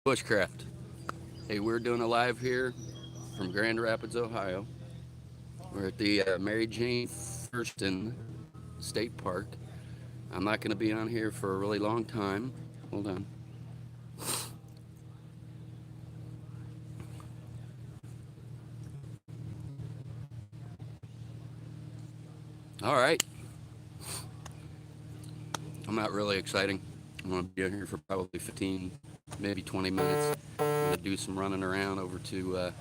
Bushcraft. Hey, we're doing a live here from Grand Rapids, Ohio. We're at the Mary Jane Thurston State Park. I'm not going to be on here for a really long time. Hold on. All right. I'm not really exciting. I'm going to be on here for probably 15, maybe 20 minutes. I'm going to do some running around over to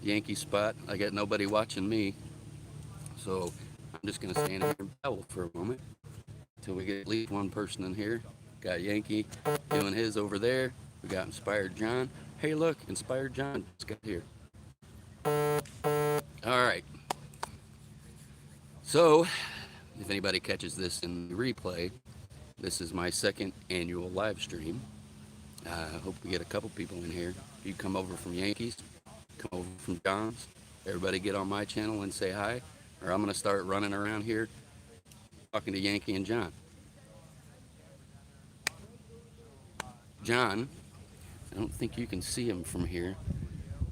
Yankee spot. I got nobody watching me, so I'm just going to stand here and babble for a moment until we get at least one person in here. Got Yankee doing his over there. We got Inspired John. Hey, look, Inspired John just got here. All right. So, if anybody catches this in the replay, this is my second annual live stream. I hope we get a couple people in here. If you come over from Yankees, come over from John's, everybody get on my channel and say hi, or I'm going to start running around here talking to Yankee and John. John, I don't think you can see him from here,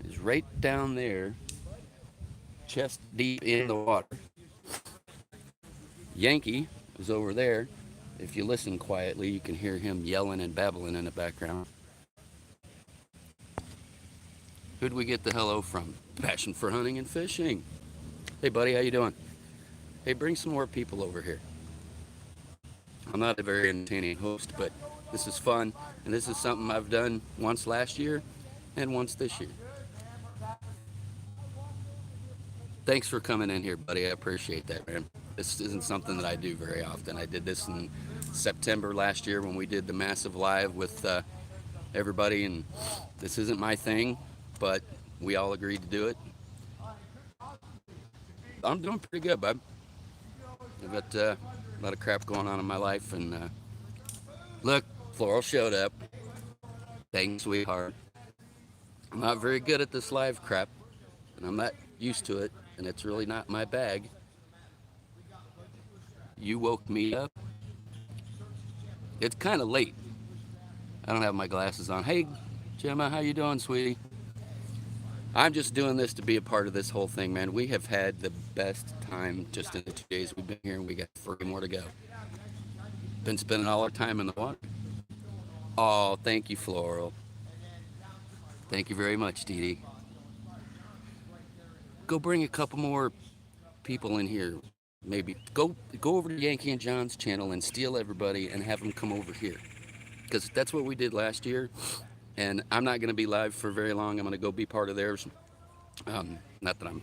is right down there, chest deep in the water. Yankee is over there. If you listen quietly, you can hear him yelling and babbling in the background. Who'd we get the hello from? Passion for hunting and fishing. Hey, buddy, how you doing? Hey, bring some more people over here. I'm not a very entertaining host, but this is fun, and this is something I've done once last year and once this year. Thanks for coming in here, buddy. I appreciate that, man. This isn't something that I do very often. I did this in September last year when we did the massive live with everybody, and this isn't my thing, but we all agreed to do it. I'm doing pretty good, bud. I've got a lot of crap going on in my life, and look, Floral showed up. Thanks, sweetheart. I'm not very good at this live crap, and I'm not used to it, and it's really not my bag. You woke me up. It's kind of late. I don't have my glasses on. Hey, Gemma, how you doing, sweetie? I'm just doing this to be a part of this whole thing, man. We have had the best time just in the 2 days we've been here, and we got 3 more to go. Been spending all our time in the water. Oh, thank you, Floral. Thank you very much, Dee Dee. Go bring a couple more people in here. Maybe go over to Yankee and John's channel and steal everybody and have them come over here. Because that's what we did last year. And I'm not going to be live for very long. I'm going to go be part of theirs. Not that I'm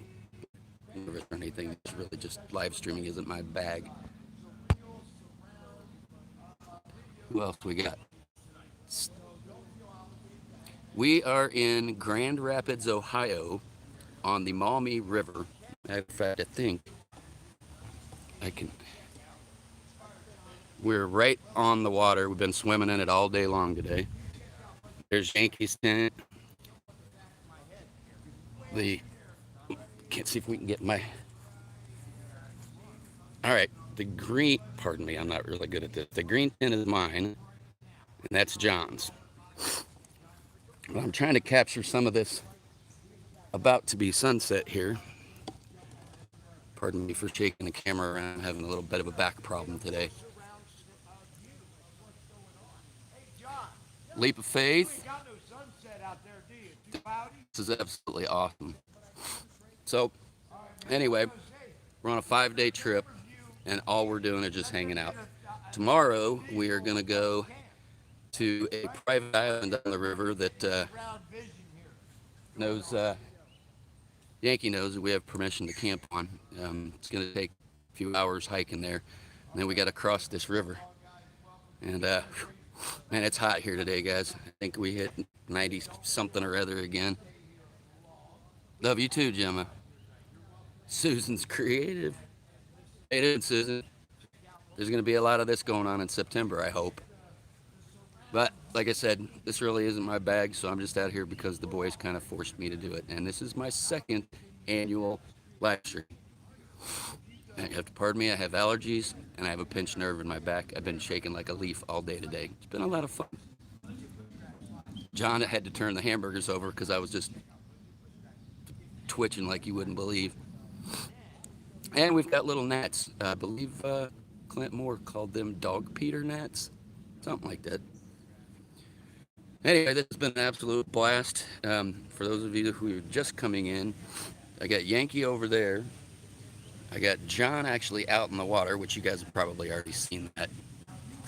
nervous or anything. It's really just live streaming isn't my bag. Who else we got? We are in Grand Rapids, Ohio, on the Maumee River. Matter of fact, I think I can. We're right on the water. We've been swimming in it all day long today. There's Yankees tent. Can't see if we can get my. All right, the green. Pardon me, I'm not really good at this. The green tent is mine, and that's John's. But I'm trying to capture some of this about to be sunset here. Pardon me for shaking the camera around. I'm having a little bit of a back problem today. Leap of faith. This is absolutely awesome. So, anyway, we're on a 5-day trip, and all we're doing is just hanging out. Tomorrow, we are going to go to a private island on the river that knows, Yankee knows that we have permission to camp on. It's going to take a few hours hiking there, and then we got to cross this river. And, man, it's hot here today, guys. I think we hit 90 something or other again. Love you too, Gemma. Susan's creative. Hey, doing, Susan? There's going to be a lot of this going on in September, I hope. But, like I said, this really isn't my bag, so I'm just out here because the boys kind of forced me to do it. And this is my second annual live stream. You have to pardon me, I have allergies, and I have a pinched nerve in my back. I've been shaking like a leaf all day today. It's been a lot of fun. John had to turn the hamburgers over because I was just twitching like you wouldn't believe. And we've got little gnats. I believe Clint Moore called them dog Peter gnats, something like that. Anyway, this has been an absolute blast. For those of you who are just coming in, I got Yankee over there. I got John actually out in the water, which you guys have probably already seen that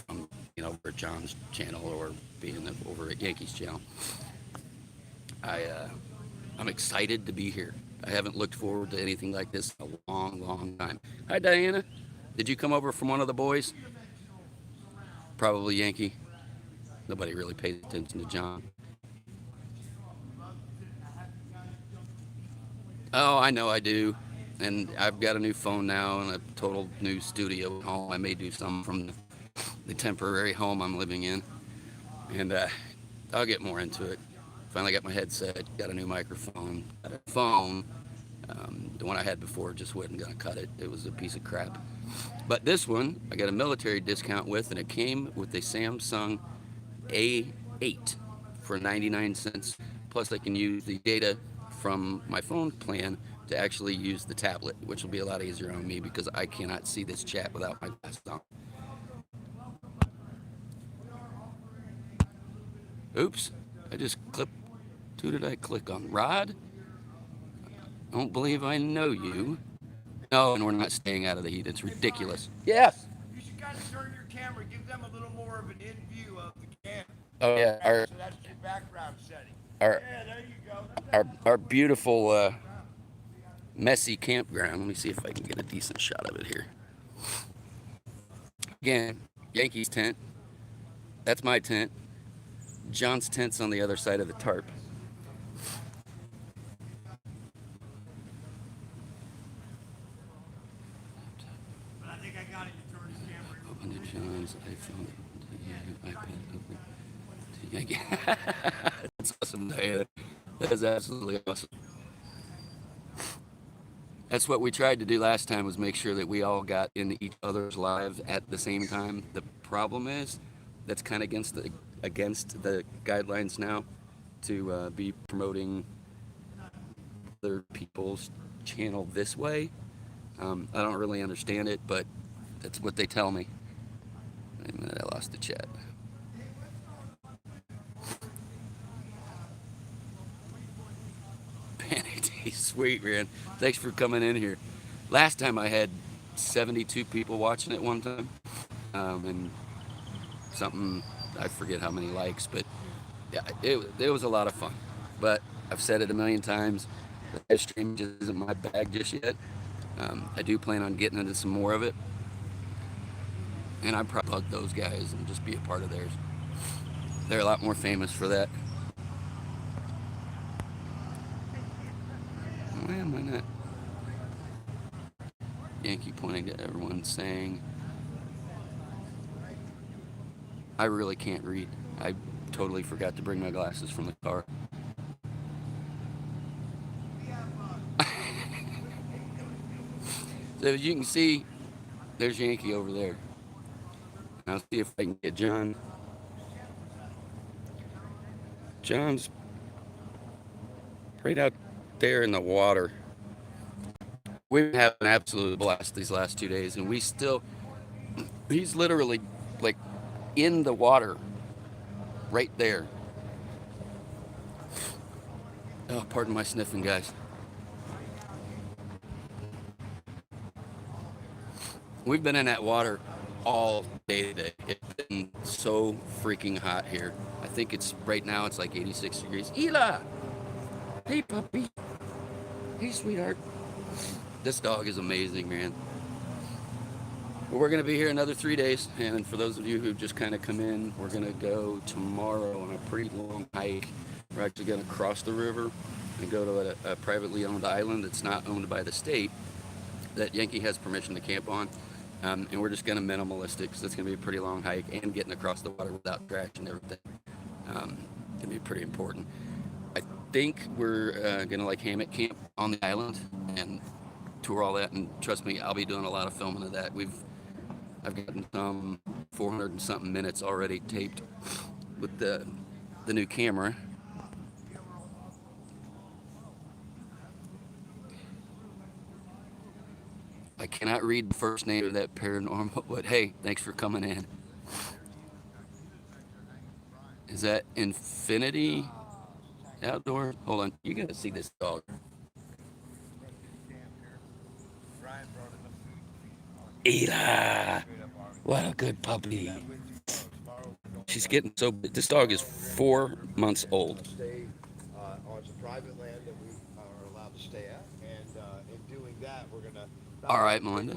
from, over at John's channel or being over at Yankee's channel. I'm excited to be here. I haven't looked forward to anything like this in a long, long time. Hi, Diana. Did you come over from one of the boys? Probably Yankee. Nobody really pays attention to John. Oh, I know I do. And I've got a new phone now and a total new studio at home. I may do some from the temporary home I'm living in. And I'll get more into it. Finally got my headset, got a new microphone, got a phone. The one I had before just wasn't going to cut it. It was a piece of crap. But this one, I got a military discount with, and it came with a Samsung A8 for 99 cents. Plus, I can use the data from my phone plan to actually use the tablet, which will be a lot easier on me because I cannot see this chat without my glasses on. Oops, I just clipped. Who did I click on? Rod? I don't believe I know you. No, and we're not staying out of the heat. It's ridiculous. Yes. You should kind of turn your camera, give them a little more of an in view of the camera. Oh yeah, So that's your background setting. Our, Yeah, there you go. our beautiful messy campground. Let me see if I can get a decent shot of it here. Again, Yankees tent. That's my tent. John's tent's on the other side of the tarp. But I think I got it. You turn his camera. Open to John's iPhone. iPad. That's awesome, Diana. That is absolutely awesome. That's what we tried to do last time, was make sure that we all got in each other's lives at the same time. The problem is that's kind of against the guidelines now to be promoting other people's channel this way. I don't really understand it, but that's what they tell me. Wait a minute, I lost the chat. Sweet, man. Thanks for coming in here. Last time I had 72 people watching it one time, and something, I forget how many likes, but yeah, it was a lot of fun. But I've said it a million times, the live stream just isn't my bag just yet. I do plan on getting into some more of it, and I'd probably bug those guys and just be a part of theirs. They're a lot more famous for that. Why am I not? Yankee pointing to everyone saying, I really can't read. I totally forgot to bring my glasses from the car. So as you can see, there's Yankee over there. I'll see if I can get John. John's right out there in the water. We've had an absolute blast these last 2 days, and he's literally like in the water right there. Oh, pardon my sniffing, guys. We've been in that water all day today. It's been so freaking hot here. I think right now it's like 86 degrees. Ela! Hey, puppy. Hey, sweetheart. This dog is amazing, man. But we're going to be here another 3 days, and for those of you who just kind of come in, we're going to go tomorrow on a pretty long hike. We're actually going to cross the river and go to a privately owned island that's not owned by the state that Yankee has permission to camp on. And we're just going to minimalistic, because it's going to be a pretty long hike, and getting across the water without trash and everything. Going to be pretty important. I think we're going to like hammock camp on the island and tour all that, and trust me, I'll be doing a lot of filming of that. I've gotten some 400 and something minutes already taped with the the new camera. I cannot read the first name of that paranormal, but hey, thanks for coming in. Is that Infinity Outdoor? Hold on, you gotta see this dog. Ela, what a good puppy. She's getting so big. This dog is 4 months old. Stay on some private land that we are allowed to stay at, and in doing that, we're gonna. All right, Melinda.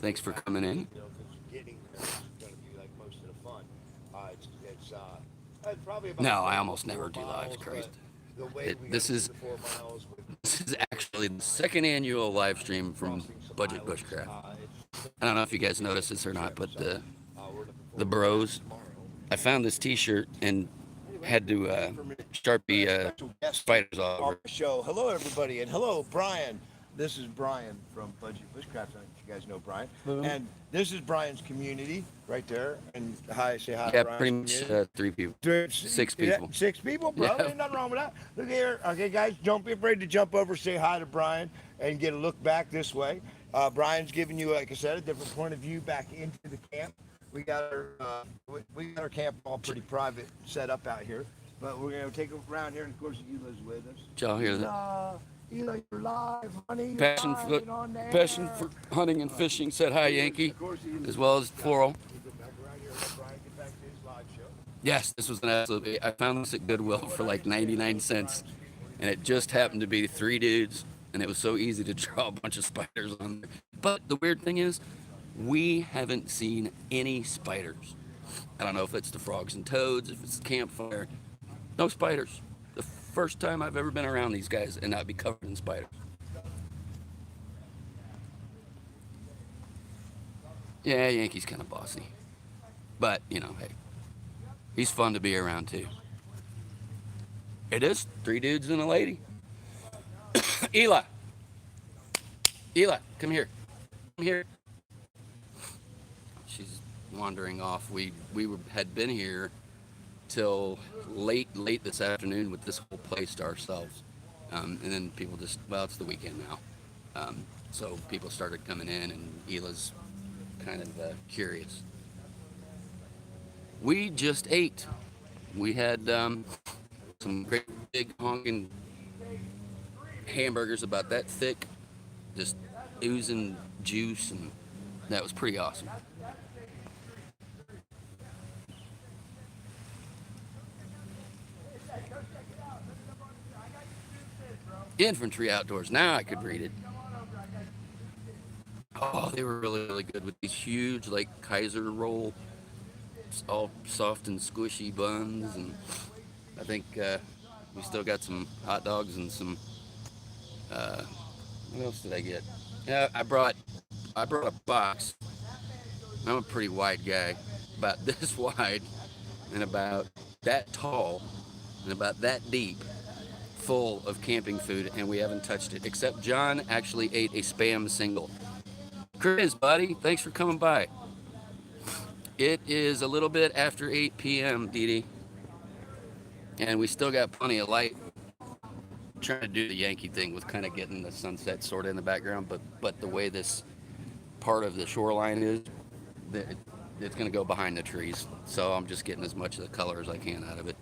Thanks for coming in. Getting there is gonna be like most of the fun. It's probably about No, I almost never do live. Christ. The way This is actually the second annual live stream from Budget Bushcraft. I don't know if you guys noticed this or not, but the bros. I found this T-shirt and had to Sharpie spiders all over. Show. Hello, everybody, and hello, Brian. This is Brian from Budget Bushcraft. I don't know if you guys know Brian. And this is Brian's community right there. And hi, say hi. Yeah, to Brian's pretty much community. 3 people. 6 Yeah, people. 6 people, bro. Yeah. Ain't nothing wrong with that. Look here. Okay, guys, don't be afraid to jump over, say hi to Brian, and get a look back this way. Brian's giving you, like I said, a different point of view back into the camp. We got our camp all pretty private set up out here, but we're gonna take a around here, and of course, Ela's with us. Did y'all hear that? Ela, you're live, honey. You're Passion live, for, get on there. passion for hunting and fishing said hi, Yankee, as well as Floral. We go back around here and let Brian get back to his live show. Yes, this was an absolute. I found this at Goodwill for like 99 cents, and it just happened to be 3 dudes, and it was so easy to draw a bunch of spiders on there. But the weird thing is, we haven't seen any spiders. I don't know if it's the frogs and toads, if it's the campfire. No spiders. The first time I've ever been around these guys and not be covered in spiders. Yeah, Yankee's kind of bossy. But, you know, hey, he's fun to be around too. It is 3 dudes and a lady. Ela, come here. Come here. She's wandering off. We had been here till late this afternoon with this whole place to ourselves. And then people just, well, it's the weekend now. So people started coming in, and Ela's kind of curious. We just ate. We had some great big honking hamburgers about that thick, just oozing juice, and that was pretty awesome. Infantry Outdoors. Now I could read it. Oh, they were really, really good with these huge, like, Kaiser roll, all soft and squishy buns, and I think we still got some hot dogs and some. What else did I get? Yeah, I brought a box. I'm a pretty wide guy, about this wide, and about that tall, and about that deep, full of camping food, and we haven't touched it. Except John actually ate a Spam single. Chris, buddy, thanks for coming by. It is a little bit after 8 p.m., Dee Dee, and we still got plenty of light. I'm trying to do the Yankee thing with kind of getting the sunset sort of in the background, but the way this part of the shoreline is, it's going to go behind the trees, so I'm just getting as much of the color as I can out of it.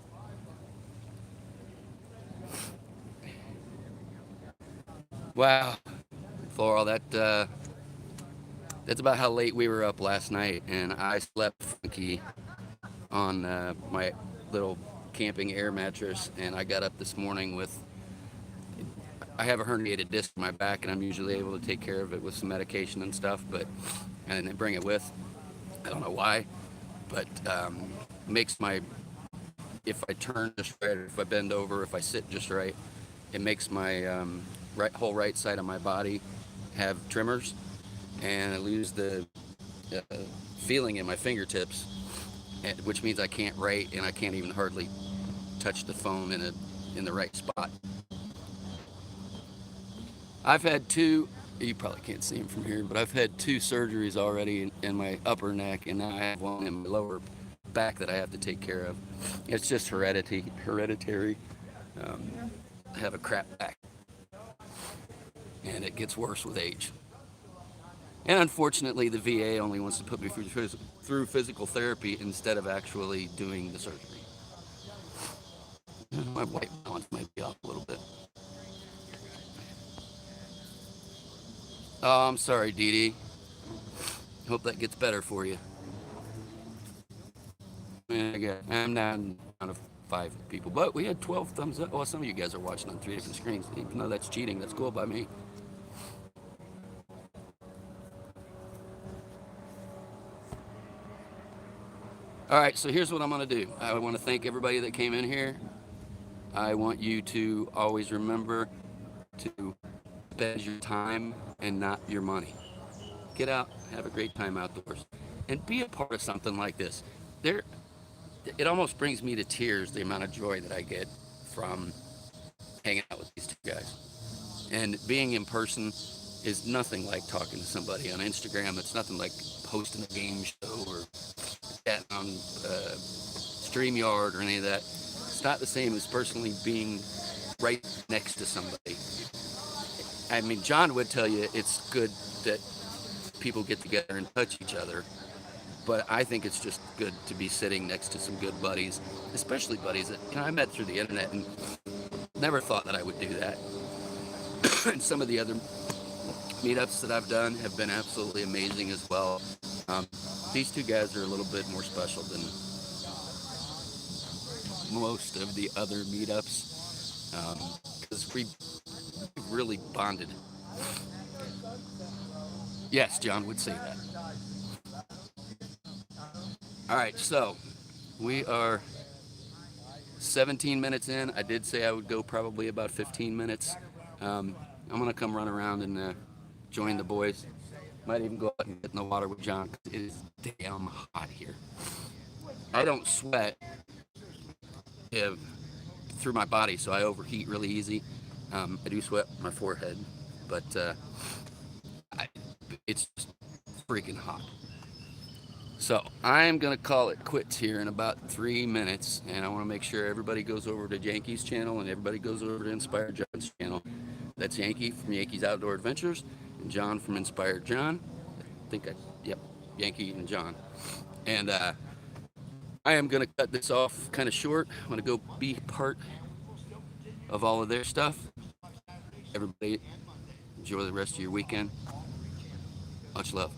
Wow, Floral, that's about how late we were up last night, and I slept funky on my little camping air mattress, and I got up this morning with, I have a herniated disc in my back, and I'm usually able to take care of it with some medication and stuff, but I didn't bring it with. I don't know why, but makes my, if I turn just right, or if I bend over, if I sit just right, it makes my whole right side of my body have tremors, and I lose the feeling in my fingertips, which means I can't write, and I can't even hardly touch the phone in the right spot. I've had 2, you probably can't see them from here, but I've had 2 surgeries already in my upper neck, and now I have one in my lower back that I have to take care of. It's just hereditary. I have a crap back, and it gets worse with age. And unfortunately, the VA only wants to put me through physical therapy instead of actually doing the surgery. My white balance might be off a little bit. Oh, I'm sorry, Dee Dee. Hope that gets better for you. I'm down to 5 people, but we had 12 thumbs up. Well, some of you guys are watching on 3 different screens. Even though that's cheating, that's cool by me. All right, so here's what I'm going to do. I want to thank everybody that came in here. I want you to always remember to spend your time and not your money. Get out, have a great time outdoors, and be a part of something like this. It almost brings me to tears, the amount of joy that I get from hanging out with these two guys. And being in person is nothing like talking to somebody on Instagram. It's nothing like hosting a game show or chatting on StreamYard or any of that. It's not the same as personally being right next to somebody. I mean, John would tell you it's good that people get together and touch each other, but I think it's just good to be sitting next to some good buddies, especially buddies that I met through the internet and never thought that I would do that. And some of the other meetups that I've done have been absolutely amazing as well. These two guys are a little bit more special than most of the other meetups because we really bonded. Yes, John would say that. All right, so we are 17 minutes in. I did say I would go probably about 15 minutes. I'm going to come run around and join the boys. Might even go out and get in the water with John because it is damn hot here. I don't sweat through my body, so I overheat really easy. I do sweat my forehead, but it's just freaking hot. So I'm going to call it quits here in about 3 minutes, and I want to make sure everybody goes over to Yankee's channel and everybody goes over to Inspired John's channel. That's Yankee from Yankee's Outdoor Adventures and John from Inspired John. Yep, Yankee and John. And I am going to cut this off kind of short. I'm going to go be part of all of their stuff. Everybody, enjoy the rest of your weekend. Much love.